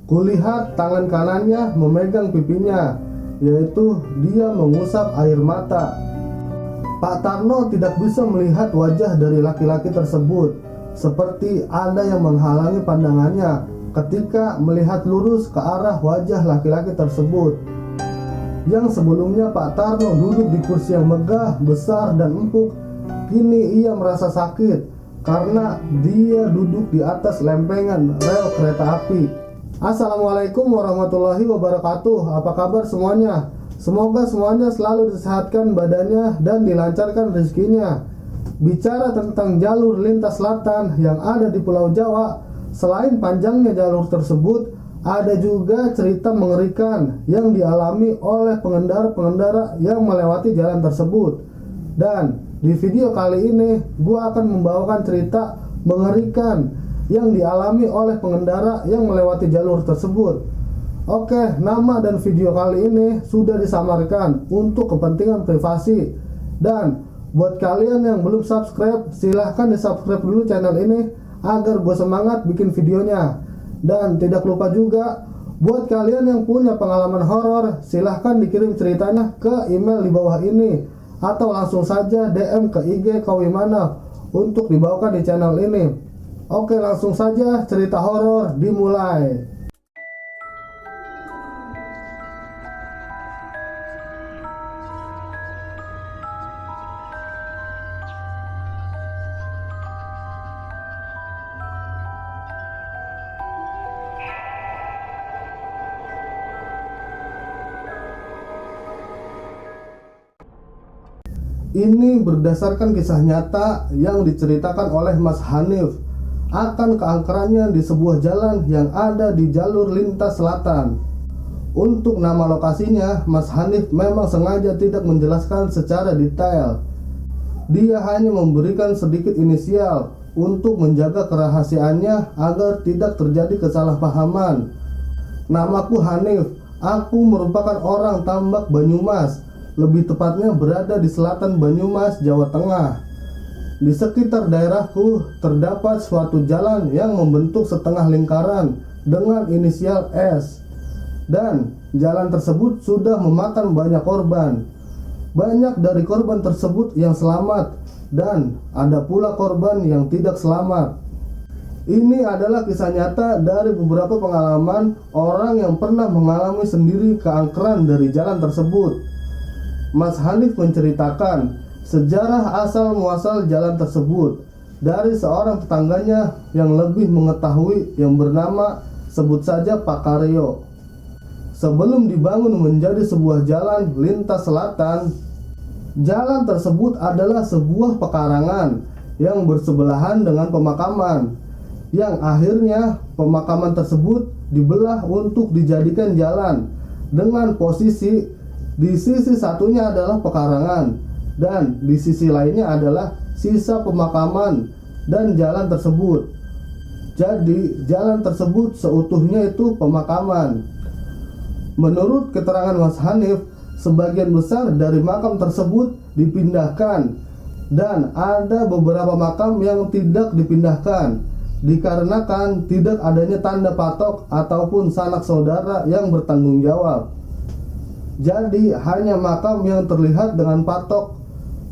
Kulihat tangan kanannya memegang pipinya, yaitu dia mengusap air mata. Pak Tarno tidak bisa melihat wajah dari laki-laki tersebut, seperti ada yang menghalangi pandangannya ketika melihat lurus ke arah wajah laki-laki tersebut. Yang sebelumnya Pak Tarno duduk di kursi yang megah, besar, dan empuk, kini ia merasa sakit karena dia duduk di atas lempengan rel kereta api. Assalamualaikum warahmatullahi wabarakatuh. Apa kabar semuanya? Semoga semuanya selalu disehatkan badannya dan dilancarkan rezekinya. Bicara tentang jalur lintas selatan yang ada di Pulau Jawa, selain panjangnya jalur tersebut, ada juga cerita mengerikan yang dialami oleh pengendara-pengendara yang melewati jalan tersebut. Dan di video kali ini, gua akan membawakan cerita mengerikan yang dialami oleh pengendara yang melewati jalur tersebut. Oke, nama dan video kali ini sudah disamarkan untuk kepentingan privasi. Dan buat kalian yang belum subscribe, silahkan di subscribe dulu channel ini agar gue semangat bikin videonya. Dan tidak lupa juga, buat kalian yang punya pengalaman horor, silahkan dikirim ceritanya ke email di bawah ini, atau langsung saja DM ke IG Kawimana untuk dibawakan di channel ini. Oke, langsung saja cerita horor dimulai. Ini berdasarkan kisah nyata yang diceritakan oleh Mas Hanif akan keangkerannya di sebuah jalan yang ada di jalur lintas selatan. Untuk nama lokasinya, Mas Hanif memang sengaja tidak menjelaskan secara detail. Dia hanya memberikan sedikit inisial untuk menjaga kerahasiaannya agar tidak terjadi kesalahpahaman. Namaku Hanif, aku merupakan orang Tambak Banyumas, lebih tepatnya berada di selatan Banyumas, Jawa Tengah. Di sekitar daerahku terdapat suatu jalan yang membentuk setengah lingkaran dengan inisial S. Dan jalan tersebut sudah memakan banyak korban. Banyak dari korban tersebut yang selamat, dan ada pula korban yang tidak selamat. Ini adalah kisah nyata dari beberapa pengalaman orang yang pernah mengalami sendiri keangkeran dari jalan tersebut. Mas Hanif menceritakan sejarah asal-muasal jalan tersebut dari seorang tetangganya yang lebih mengetahui yang bernama sebut saja Pak Karyo. Sebelum dibangun menjadi sebuah jalan lintas selatan, jalan tersebut adalah sebuah pekarangan yang bersebelahan dengan pemakaman, yang akhirnya pemakaman tersebut dibelah untuk dijadikan jalan dengan posisi di sisi satunya adalah pekarangan dan di sisi lainnya adalah sisa pemakaman dan jalan tersebut. Jadi jalan tersebut seutuhnya itu pemakaman. Menurut keterangan Mas Hanif, sebagian besar dari makam tersebut dipindahkan, dan ada beberapa makam yang tidak dipindahkan dikarenakan tidak adanya tanda patok ataupun sanak saudara yang bertanggung jawab. Jadi hanya makam yang terlihat dengan patok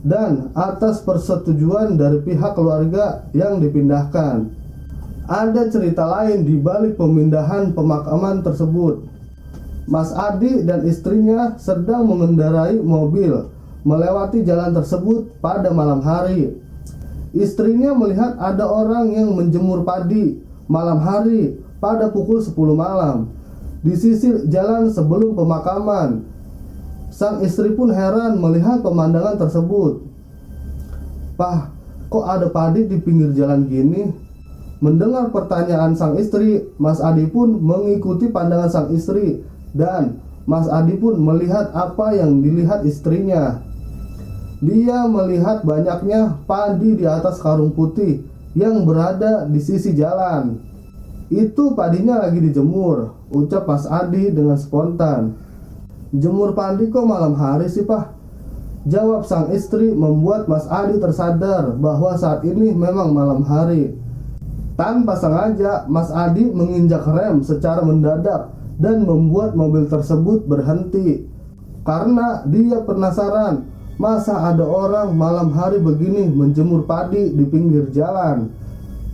dan atas persetujuan dari pihak keluarga yang dipindahkan. Ada cerita lain di balik pemindahan pemakaman tersebut. Mas Adi dan istrinya sedang mengendarai mobil melewati jalan tersebut pada malam hari. Istrinya melihat ada orang yang menjemur padi malam hari pada pukul 10 malam di sisi jalan sebelum pemakaman. Sang istri pun heran melihat pemandangan tersebut. "Pah, kok ada padi di pinggir jalan gini?" Mendengar pertanyaan sang istri, Mas Adi pun mengikuti pandangan sang istri, dan Mas Adi pun melihat apa yang dilihat istrinya. Dia melihat banyaknya padi di atas karung putih yang berada di sisi jalan. "Itu padinya lagi dijemur," ucap Mas Adi dengan spontan. "Jemur padi kok malam hari sih, Pak?" jawab sang istri, membuat Mas Adi tersadar bahwa saat ini memang malam hari. Tanpa sengaja, Mas Adi menginjak rem secara mendadak dan membuat mobil tersebut berhenti. Karena dia penasaran, masa ada orang malam hari begini menjemur padi di pinggir jalan.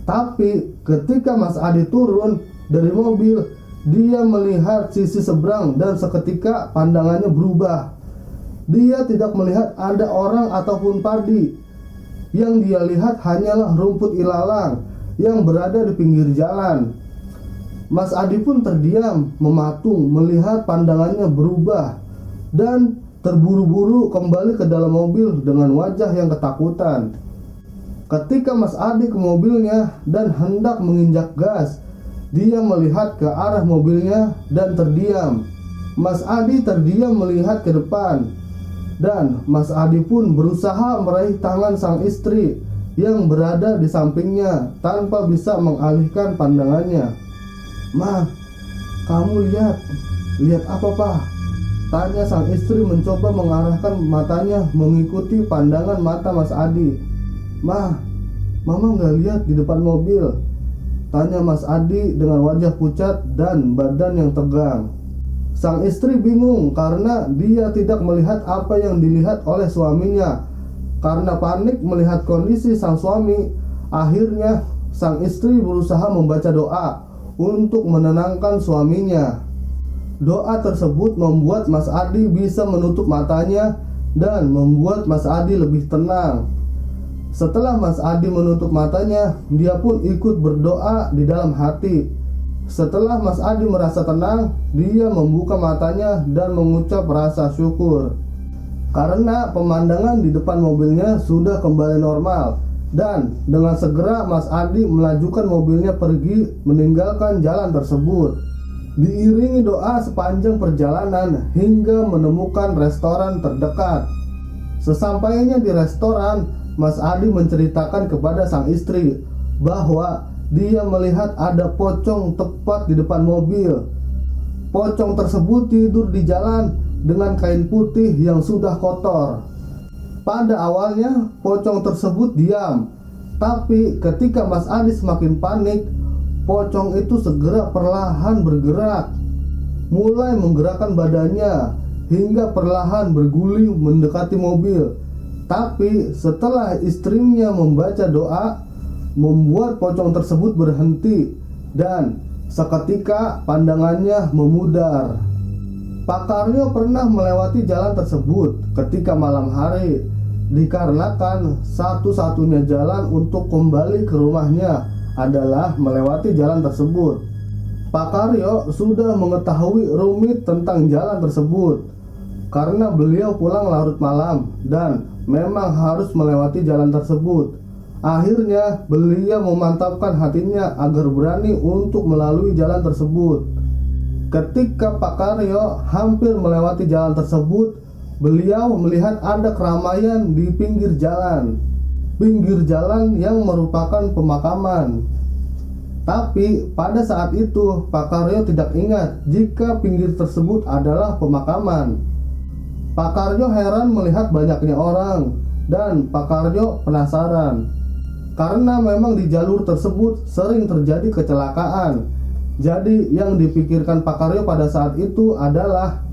Tapi ketika Mas Adi turun dari mobil, dia melihat sisi seberang dan seketika pandangannya berubah. Dia tidak melihat ada orang ataupun padi. Yang dia lihat hanyalah rumput ilalang yang berada di pinggir jalan. Mas Adi pun terdiam, mematung melihat pandangannya berubah dan terburu-buru kembali ke dalam mobil dengan wajah yang ketakutan. Ketika Mas Adi ke mobilnya dan hendak menginjak gas, dia melihat ke arah mobilnya dan terdiam. Mas Adi terdiam melihat ke depan, dan Mas Adi pun berusaha meraih tangan sang istri yang berada di sampingnya tanpa bisa mengalihkan pandangannya. "Ma, kamu lihat apa, Pak?" tanya sang istri mencoba mengarahkan matanya mengikuti pandangan mata Mas Adi. "Ma, Mama nggak lihat di depan mobil," tanya Mas Adi dengan wajah pucat dan badan yang tegang. Sang istri bingung karena dia tidak melihat apa yang dilihat oleh suaminya. Karena panik melihat kondisi sang suami, akhirnya sang istri berusaha membaca doa untuk menenangkan suaminya. Doa tersebut membuat Mas Adi bisa menutup matanya dan membuat Mas Adi lebih tenang. Setelah Mas Adi menutup matanya, dia pun ikut berdoa di dalam hati. Setelah Mas Adi merasa tenang, dia membuka matanya dan mengucap rasa syukur. Karena pemandangan di depan mobilnya sudah kembali normal, dan dengan segera Mas Adi melajukan mobilnya pergi meninggalkan jalan tersebut. Diiringi doa sepanjang perjalanan hingga menemukan restoran terdekat. Sesampainya di restoran, Mas Adi menceritakan kepada sang istri bahwa dia melihat ada pocong tepat di depan mobil. Pocong tersebut tidur di jalan dengan kain putih yang sudah kotor. Pada awalnya pocong tersebut diam, tapi ketika Mas Adi semakin panik, pocong itu segera perlahan bergerak, mulai menggerakkan badannya hingga perlahan berguling mendekati mobil. Tapi setelah istrinya membaca doa, membuat pocong tersebut berhenti dan seketika pandangannya memudar. Pak Karyo pernah melewati jalan tersebut ketika malam hari, dikarenakan satu-satunya jalan untuk kembali ke rumahnya adalah melewati jalan tersebut. Pak Karyo sudah mengetahui rumit tentang jalan tersebut karena beliau pulang larut malam dan memang harus melewati jalan tersebut. Akhirnya beliau memantapkan hatinya agar berani untuk melalui jalan tersebut. Ketika Pak Karyo hampir melewati jalan tersebut, beliau melihat ada keramaian di pinggir jalan yang merupakan pemakaman. Tapi pada saat itu Pak Karyo tidak ingat jika pinggir tersebut adalah pemakaman. Pak Karyo heran melihat banyaknya orang dan Pak Karyo penasaran karena memang di jalur tersebut sering terjadi kecelakaan. Jadi yang dipikirkan Pak Karyo pada saat itu adalah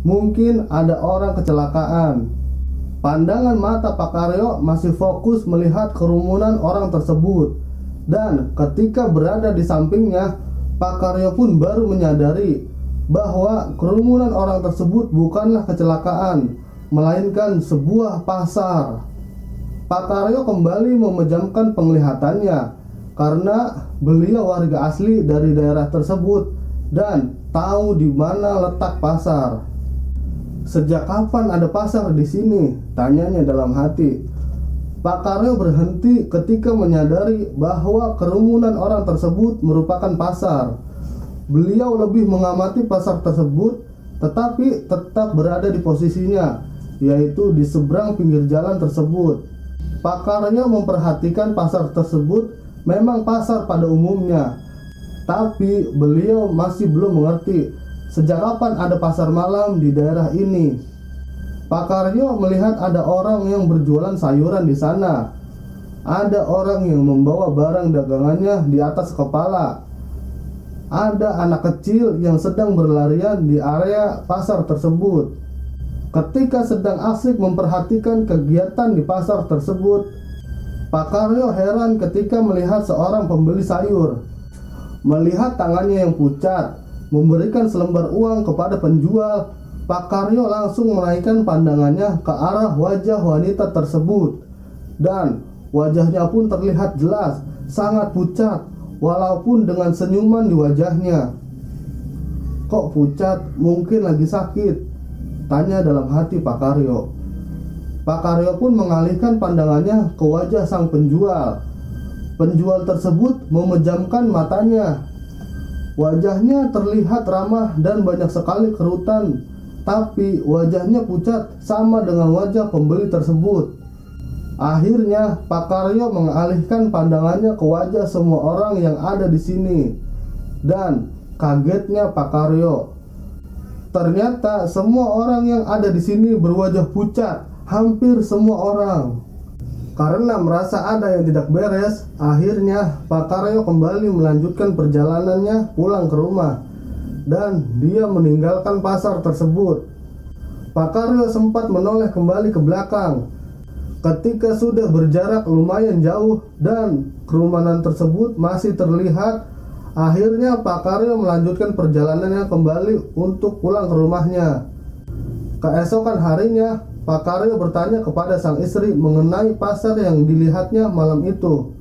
mungkin ada orang kecelakaan. Pandangan mata Pak Karyo masih fokus melihat kerumunan orang tersebut. Dan ketika berada di sampingnya, Pak Karyo pun baru menyadari bahwa kerumunan orang tersebut bukanlah kecelakaan, melainkan sebuah pasar. Pak Karyo kembali memejamkan penglihatannya karena beliau warga asli dari daerah tersebut dan tahu di mana letak pasar. "Sejak kapan ada pasar di sini?" tanyanya dalam hati. Pak Karyo berhenti ketika menyadari bahwa kerumunan orang tersebut merupakan pasar. Beliau lebih mengamati pasar tersebut, tetapi tetap berada di posisinya, yaitu di seberang pinggir jalan tersebut. Pak Karyo memperhatikan pasar tersebut memang pasar pada umumnya, tapi beliau masih belum mengerti sejak kapan ada pasar malam di daerah ini. Pak Karyo melihat ada orang yang berjualan sayuran di sana. Ada orang yang membawa barang dagangannya di atas kepala. Ada anak kecil yang sedang berlarian di area pasar tersebut. Ketika sedang asik memperhatikan kegiatan di pasar tersebut, Pak Karyo heran ketika melihat seorang pembeli sayur. Melihat tangannya yang pucat memberikan selembar uang kepada penjual, Pak Karyo langsung menaikkan pandangannya ke arah wajah wanita tersebut. Dan wajahnya pun terlihat jelas sangat pucat, walaupun dengan senyuman di wajahnya. "Kok pucat? Mungkin lagi sakit?" tanya dalam hati Pak Karyo. Pak Karyo pun mengalihkan pandangannya ke wajah sang penjual. Penjual tersebut memejamkan matanya. Wajahnya terlihat ramah dan banyak sekali kerutan, tapi wajahnya pucat sama dengan wajah pembeli tersebut. Akhirnya Pak Karyo mengalihkan pandangannya ke wajah semua orang yang ada di sini. Dan kagetnya Pak Karyo, ternyata semua orang yang ada di sini berwajah pucat, hampir semua orang. Karena merasa ada yang tidak beres, akhirnya Pak Karyo kembali melanjutkan perjalanannya pulang ke rumah. Dan dia meninggalkan pasar tersebut. Pak Karyo sempat menoleh kembali ke belakang. Ketika sudah berjarak lumayan jauh dan kerumunan tersebut masih terlihat, akhirnya Pak Karyo melanjutkan perjalanannya kembali untuk pulang ke rumahnya. Keesokan harinya, Pak Karyo bertanya kepada sang istri mengenai pasar yang dilihatnya malam itu.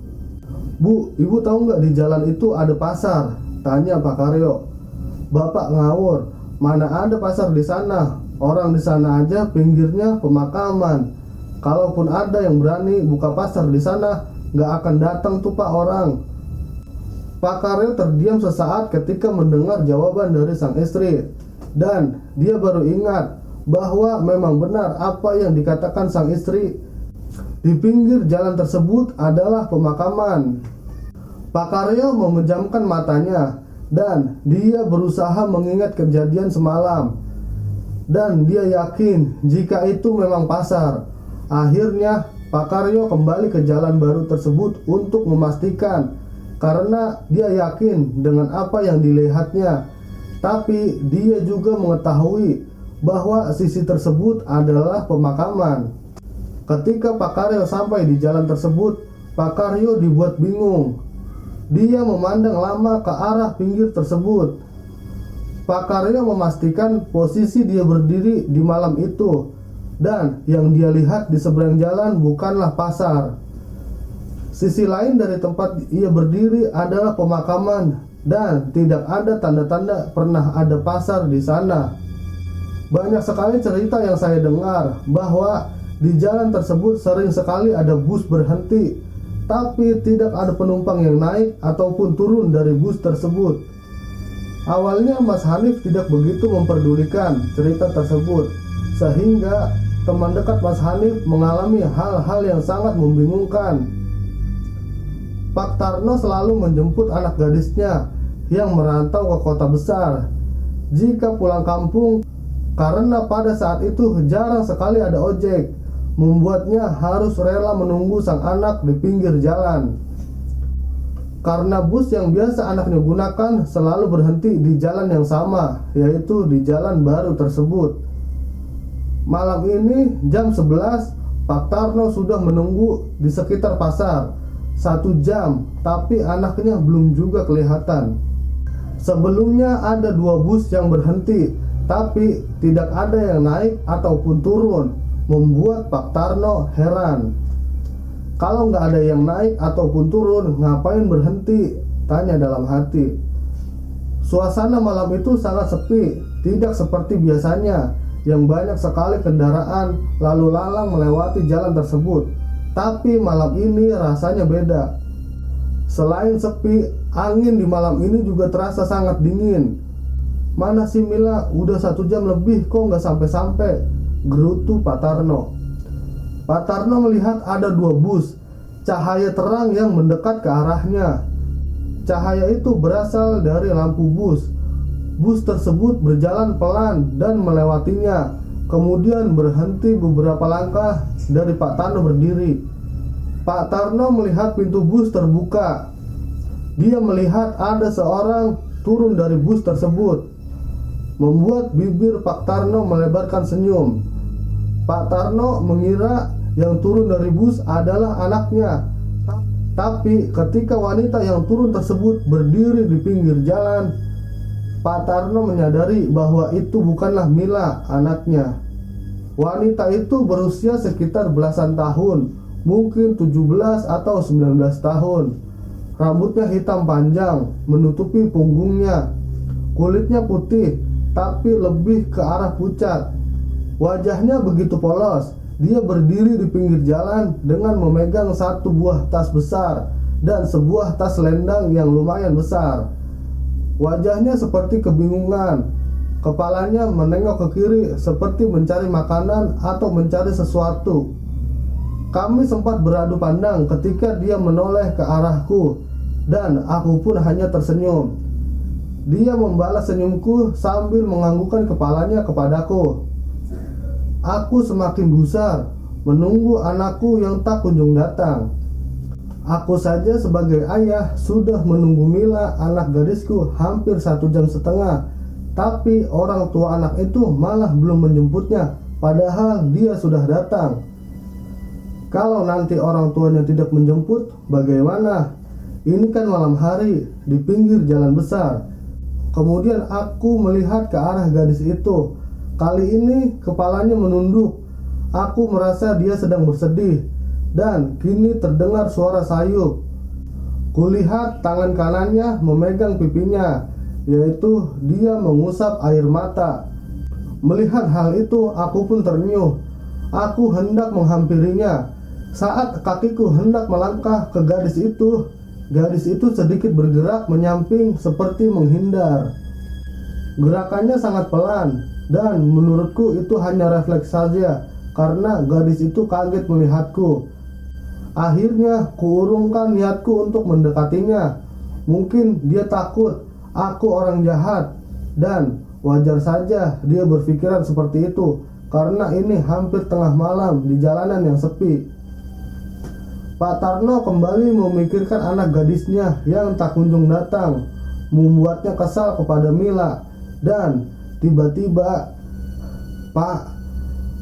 "Bu, ibu tahu nggak di jalan itu ada pasar?" tanya Pak Karyo. "Bapak ngawur, mana ada pasar di sana? Orang di sana aja pinggirnya pemakaman. Kalaupun ada yang berani buka pasar di sana, nggak akan datang tuh Pak orang." Pak Karyo terdiam sesaat ketika mendengar jawaban dari sang istri, dan dia baru ingat bahwa memang benar apa yang dikatakan sang istri. Di pinggir jalan tersebut adalah pemakaman. Pak Karyo memejamkan matanya dan dia berusaha mengingat kejadian semalam. Dan dia yakin jika itu memang pasar. Akhirnya Pak Karyo kembali ke jalan baru tersebut untuk memastikan, karena dia yakin dengan apa yang dilihatnya. Tapi dia juga mengetahui bahwa sisi tersebut adalah pemakaman. Ketika Pak Karyo sampai di jalan tersebut, Pak Karyo dibuat bingung. Dia memandang lama ke arah pinggir tersebut. Pak Karyo memastikan posisi dia berdiri di malam itu, dan yang dia lihat di seberang jalan bukanlah pasar. Sisi lain dari tempat ia berdiri adalah pemakaman, dan tidak ada tanda-tanda pernah ada pasar di sana. Banyak sekali cerita yang saya dengar bahwa di jalan tersebut sering sekali ada bus berhenti, tapi tidak ada penumpang yang naik ataupun turun dari bus tersebut. Awalnya Mas Hanif tidak begitu memperdulikan cerita tersebut, sehingga teman dekat Mas Hanif mengalami hal-hal yang sangat membingungkan. Pak Tarno selalu menjemput anak gadisnya yang merantau ke kota besar jika pulang kampung, karena pada saat itu jarang sekali ada ojek, membuatnya harus rela menunggu sang anak di pinggir jalan. Karena bus yang biasa anaknya gunakan selalu berhenti di jalan yang sama, yaitu di jalan baru tersebut. Malam ini jam 11, Pak Tarno sudah menunggu di sekitar pasar 1 jam, tapi anaknya belum juga kelihatan. Sebelumnya ada 2 bus yang berhenti, tapi tidak ada yang naik ataupun turun, membuat Pak Tarno heran. Kalau nggak ada yang naik ataupun turun, ngapain berhenti? Tanya dalam hati. Suasana malam itu sangat sepi, tidak seperti biasanya yang banyak sekali kendaraan lalu lalang melewati jalan tersebut. Tapi malam ini rasanya beda. Selain sepi, angin di malam ini juga terasa sangat dingin. "Mana sih Mila? Udah 1 jam lebih kok nggak sampai-sampai," gerutu Pak Tarno. Pak Tarno melihat ada 2 bus, cahaya terang yang mendekat ke arahnya. Cahaya itu berasal dari lampu bus. Bus tersebut berjalan pelan dan melewatinya, kemudian berhenti beberapa langkah dari Pak Tarno berdiri. Pak Tarno melihat pintu bus terbuka. Dia melihat ada seorang turun dari bus tersebut, membuat bibir Pak Tarno melebarkan senyum. Pak Tarno mengira yang turun dari bus adalah anaknya. Tapi ketika wanita yang turun tersebut berdiri di pinggir jalan, Pak Tarno menyadari bahwa itu bukanlah Mila, anaknya. Wanita itu berusia sekitar belasan tahun, mungkin 17 atau 19 tahun. Rambutnya hitam panjang, menutupi punggungnya. Kulitnya putih, tapi lebih ke arah pucat. Wajahnya begitu polos. Dia berdiri di pinggir jalan dengan memegang satu buah tas besar dan sebuah tas selendang yang lumayan besar. Wajahnya seperti kebingungan. Kepalanya menengok ke kiri seperti mencari makanan atau mencari sesuatu. Kami sempat beradu pandang ketika dia menoleh ke arahku, dan aku pun hanya tersenyum. Dia membalas senyumku sambil menganggukkan kepalanya kepadaku. Aku semakin gusar menunggu anakku yang tak kunjung datang. Aku saja sebagai ayah sudah menunggu Mila, anak gadisku, hampir 1 jam setengah. Tapi orang tua anak itu malah belum menjemputnya, padahal dia sudah datang. Kalau nanti orang tuanya tidak menjemput, bagaimana? Ini kan malam hari di pinggir jalan besar. Kemudian aku melihat ke arah gadis itu. Kali ini kepalanya menunduk. Aku merasa dia sedang bersedih, dan kini terdengar suara sayup. Kulihat tangan kanannya memegang pipinya, yaitu dia mengusap air mata. Melihat hal itu, aku pun ternyuh. Aku hendak menghampirinya. Saat kakiku hendak melangkah ke gadis itu sedikit bergerak menyamping seperti menghindar. Gerakannya sangat pelan, dan menurutku itu hanya refleks saja karena gadis itu kaget melihatku. Akhirnya kuurungkan niatku untuk mendekatinya. Mungkin dia takut aku orang jahat, dan wajar saja dia berpikiran seperti itu karena ini hampir tengah malam di jalanan yang sepi. Pak Tarno kembali memikirkan anak gadisnya yang tak kunjung datang, membuatnya kesal kepada Mila. Dan tiba-tiba, Pak,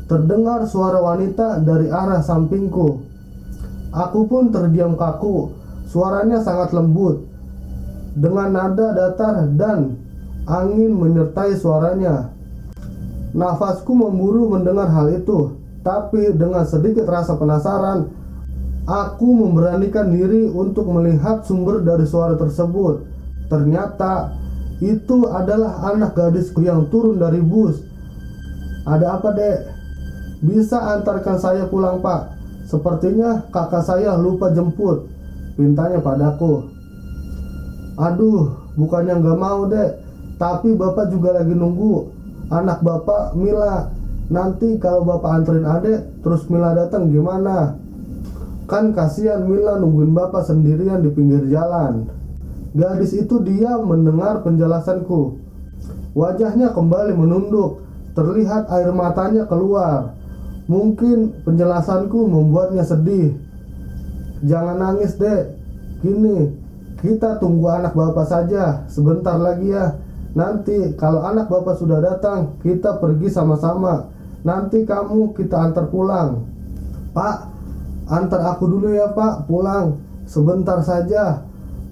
terdengar suara wanita dari arah sampingku. Aku pun terdiam kaku. Suaranya sangat lembut, dengan nada datar dan angin menyertai suaranya. Nafasku memburu mendengar hal itu, tapi dengan sedikit rasa penasaran, aku memberanikan diri untuk melihat sumber dari suara tersebut. Ternyata itu adalah anak gadisku yang turun dari bus. Ada apa, Dek? Bisa antarkan saya pulang, Pak? Sepertinya kakak saya lupa jemput, pintanya padaku. Aduh, bukannya nggak mau, Dek, tapi Bapak juga lagi nunggu anak Bapak, Mila. Nanti kalau Bapak anterin adek, terus Mila datang gimana? Kan kasihan Mila nungguin Bapak sendirian di pinggir jalan. Gadis itu diam mendengar penjelasanku. Wajahnya kembali menunduk, terlihat air matanya keluar. Mungkin penjelasanku membuatnya sedih. Jangan nangis, Dek. Gini, kita tunggu anak Bapak saja sebentar lagi ya. Nanti kalau anak Bapak sudah datang, kita pergi sama-sama. Nanti kamu kita antar pulang. Pak, antar aku dulu ya, Pak, pulang. Sebentar saja.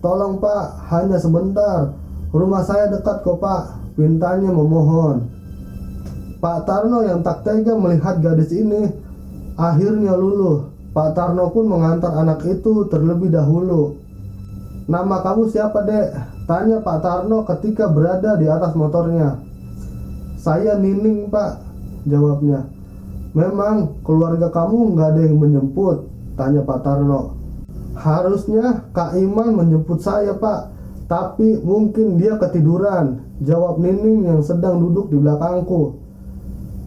Tolong, Pak, hanya sebentar. Rumah saya dekat kok, Pak, pintanya memohon. Pak Tarno yang tak tega melihat gadis ini akhirnya luluh. Pak Tarno pun mengantar anak itu terlebih dahulu. Nama kamu siapa, Dek? Tanya Pak Tarno ketika berada di atas motornya. Saya Nining, Pak, jawabnya. Memang keluarga kamu nggak ada yang menjemput? Tanya Pak Tarno. Harusnya Kak Iman menjemput saya, Pak, tapi mungkin dia ketiduran, jawab Nining yang sedang duduk di belakangku.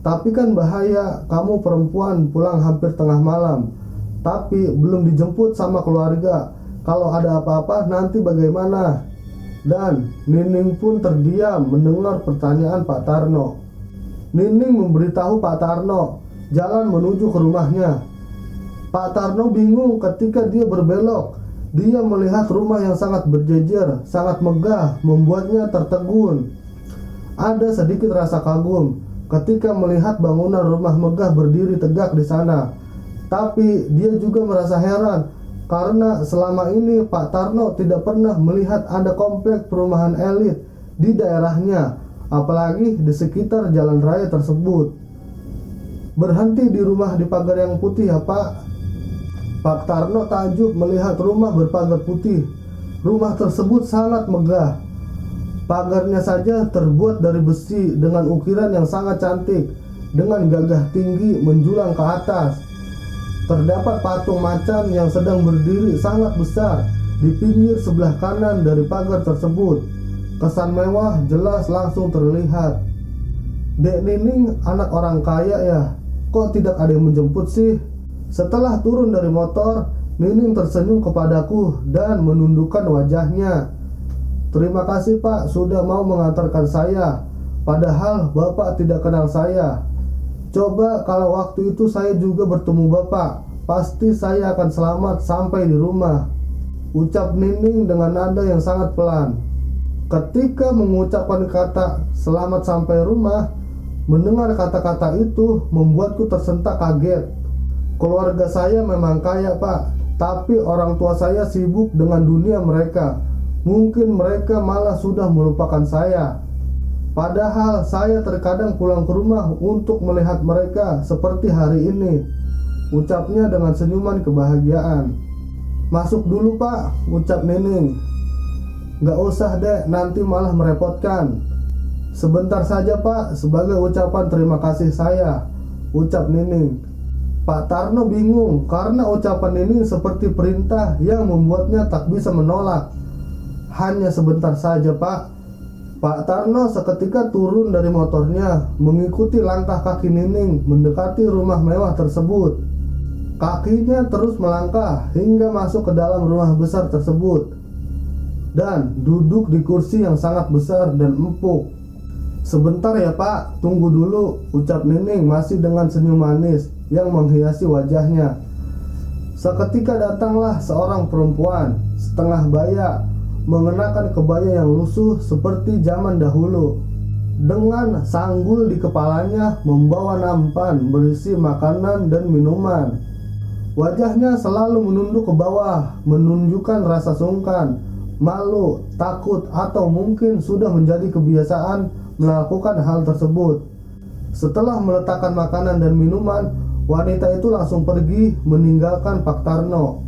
Tapi kan bahaya, kamu perempuan pulang hampir tengah malam, tapi belum dijemput sama keluarga. Kalau ada apa-apa nanti bagaimana? Dan Nining pun terdiam mendengar pertanyaan Pak Tarno. Nining memberitahu Pak Tarno jalan menuju ke rumahnya. Pak Tarno bingung ketika dia berbelok. Dia melihat rumah yang sangat berjejer, sangat megah, membuatnya tertegun. Ada sedikit rasa kagum ketika melihat bangunan rumah megah berdiri tegak di sana. Tapi dia juga merasa heran karena selama ini Pak Tarno tidak pernah melihat ada komplek perumahan elit di daerahnya, apalagi di sekitar jalan raya tersebut. Berhenti di rumah di pagar yang putih ya Pak? Pak Tarno takjub melihat rumah berpagar putih. Rumah tersebut sangat megah. Pagarnya saja terbuat dari besi dengan ukiran yang sangat cantik, dengan gagah tinggi menjulang ke atas. Terdapat patung macan yang sedang berdiri sangat besar di pinggir sebelah kanan dari pagar tersebut. Kesan mewah jelas langsung terlihat. Dek Nining anak orang kaya ya, kok tidak ada yang menjemput sih? Setelah turun dari motor, Nining tersenyum kepadaku dan menundukkan wajahnya. Terima kasih Pak sudah mau mengantarkan saya, padahal Bapak tidak kenal saya. Coba kalau waktu itu saya juga bertemu Bapak, pasti saya akan selamat sampai di rumah, ucap Nining dengan nada yang sangat pelan. Ketika mengucapkan kata selamat sampai rumah, mendengar kata-kata itu membuatku tersentak kaget. Keluarga saya memang kaya Pak, tapi orang tua saya sibuk dengan dunia mereka. Mungkin mereka malah sudah melupakan saya. Padahal saya terkadang pulang ke rumah untuk melihat mereka seperti hari ini, ucapnya dengan senyuman kebahagiaan. Masuk dulu Pak, ucap Nining. Gak usah dek, nanti malah merepotkan. Sebentar saja Pak, sebagai ucapan terima kasih saya, ucap Nining. Pak Tarno bingung karena ucapan Nining seperti perintah yang membuatnya tak bisa menolak. Hanya sebentar saja Pak. Pak Tarno seketika turun dari motornya, mengikuti langkah kaki Nining mendekati rumah mewah tersebut. Kakinya terus melangkah hingga masuk ke dalam rumah besar tersebut dan duduk di kursi yang sangat besar dan empuk. Sebentar ya Pak, tunggu dulu, ucap Nining masih dengan senyum manis yang menghiasi wajahnya. Seketika datanglah seorang perempuan setengah baya, mengenakan kebaya yang lusuh seperti zaman dahulu, dengan sanggul di kepalanya, membawa nampan berisi makanan dan minuman. Wajahnya selalu menunduk ke bawah, menunjukkan rasa sungkan, malu, takut, atau mungkin sudah menjadi kebiasaan melakukan hal tersebut. Setelah meletakkan makanan dan minuman, wanita itu langsung pergi meninggalkan Pak Tarno.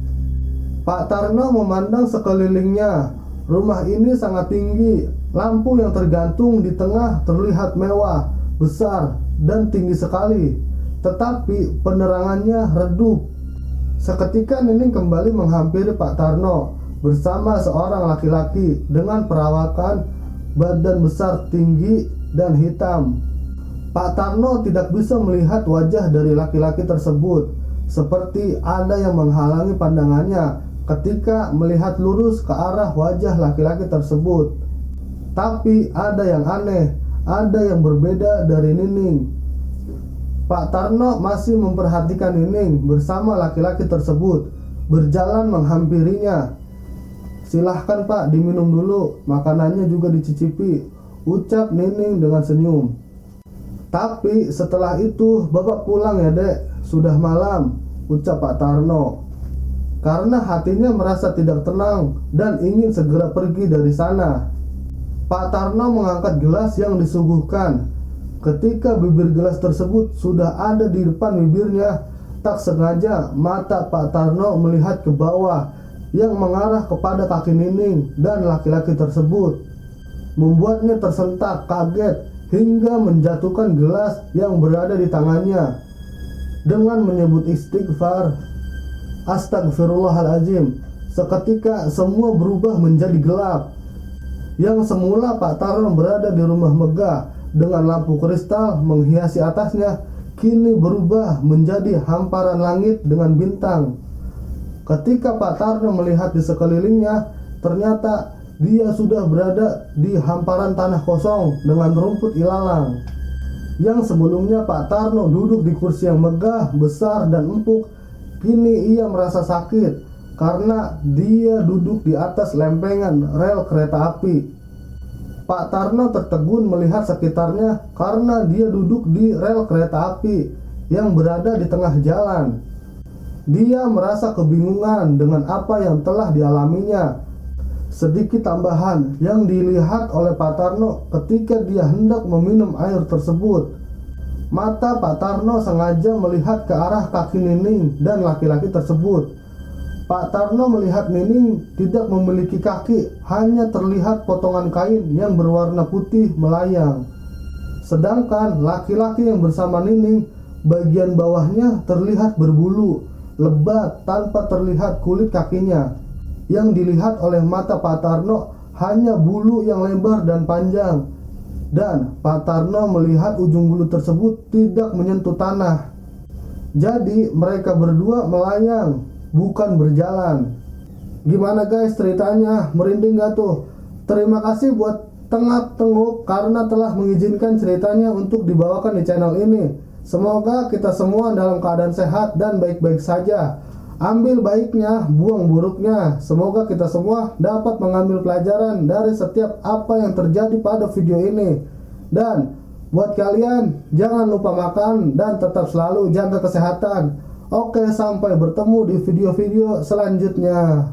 Pak Tarno memandang sekelilingnya. Rumah ini sangat tinggi, lampu yang tergantung di tengah terlihat mewah, besar, dan tinggi sekali. Tetapi penerangannya redup. Seketika Nining kembali menghampiri Pak Tarno bersama seorang laki-laki dengan perawakan badan besar, tinggi, dan hitam. Pak Tarno tidak bisa melihat wajah dari laki-laki tersebut, seperti ada yang menghalangi pandangannya ketika melihat lurus ke arah wajah laki-laki tersebut. Tapi ada yang aneh, ada yang berbeda dari Nining. Pak Tarno masih memperhatikan Nining bersama laki-laki tersebut, berjalan menghampirinya. Silahkan Pak, diminum dulu, makanannya juga dicicipi, ucap Nining dengan senyum. Tapi setelah itu Bapak pulang ya dek, sudah malam, ucap Pak Tarno. Karena hatinya merasa tidak tenang dan ingin segera pergi dari sana. Pak Tarno mengangkat gelas yang disuguhkan. Ketika bibir gelas tersebut sudah ada di depan bibirnya, tak sengaja mata Pak Tarno melihat ke bawah yang mengarah kepada kaki Nining dan laki-laki tersebut, membuatnya tersentak kaget hingga menjatuhkan gelas yang berada di tangannya dengan menyebut istighfar. Astagfirullahaladzim. Seketika semua berubah menjadi gelap. Yang semula Pak Tarno berada di rumah megah dengan lampu kristal menghiasi atasnya, kini berubah menjadi hamparan langit dengan bintang. Ketika Pak Tarno melihat di sekelilingnya, ternyata dia sudah berada di hamparan tanah kosong dengan rumput ilalang. Yang sebelumnya Pak Tarno duduk di kursi yang megah, besar, dan empuk, Kini ia merasa sakit karena dia duduk di atas lempengan rel kereta api. Pak Tarno tertegun melihat sekitarnya karena dia duduk di rel kereta api yang berada di tengah jalan. Dia merasa kebingungan dengan apa yang telah dialaminya. Sedikit tambahan yang dilihat oleh Pak Tarno ketika dia hendak meminum air tersebut. Mata Pak Tarno sengaja melihat ke arah kaki Nining dan laki-laki tersebut. Pak Tarno melihat Nining tidak memiliki kaki, hanya terlihat potongan kain yang berwarna putih melayang. Sedangkan laki-laki yang bersama Nining, bagian bawahnya terlihat berbulu, lebat tanpa terlihat kulit kakinya. Yang dilihat oleh mata Pak Tarno hanya bulu yang lebar dan panjang. Dan Pak Tarno melihat ujung bulu tersebut tidak menyentuh tanah. Jadi mereka berdua melayang, bukan berjalan. Gimana guys ceritanya? Merinding gak tuh? Terima kasih buat Tengap Tenguk karena telah mengizinkan ceritanya untuk dibawakan di channel ini. Semoga kita semua dalam keadaan sehat dan baik-baik saja. Ambil baiknya, buang buruknya. Semoga kita semua dapat mengambil pelajaran dari setiap apa yang terjadi pada video ini. Dan buat kalian, jangan lupa makan dan tetap selalu jaga kesehatan. Oke, sampai bertemu di video-video selanjutnya.